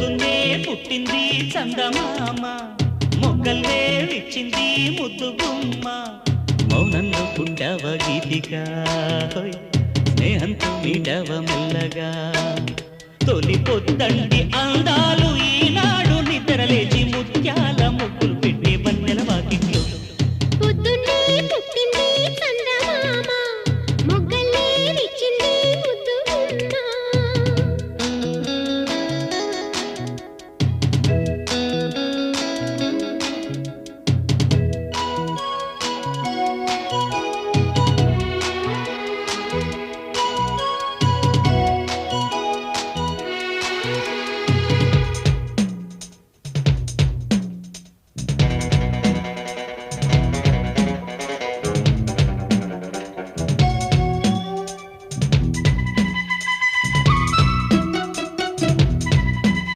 పొద్దున్నే పుట్టింది చందమామ మొగ్గల్లే విచ్చింది ముద్దు గుమ్మ మౌనంలో పుట్టావ గీతిగా స్నేహంతో మీటవ మెల్లగా తొలి పొద్దండి అందాల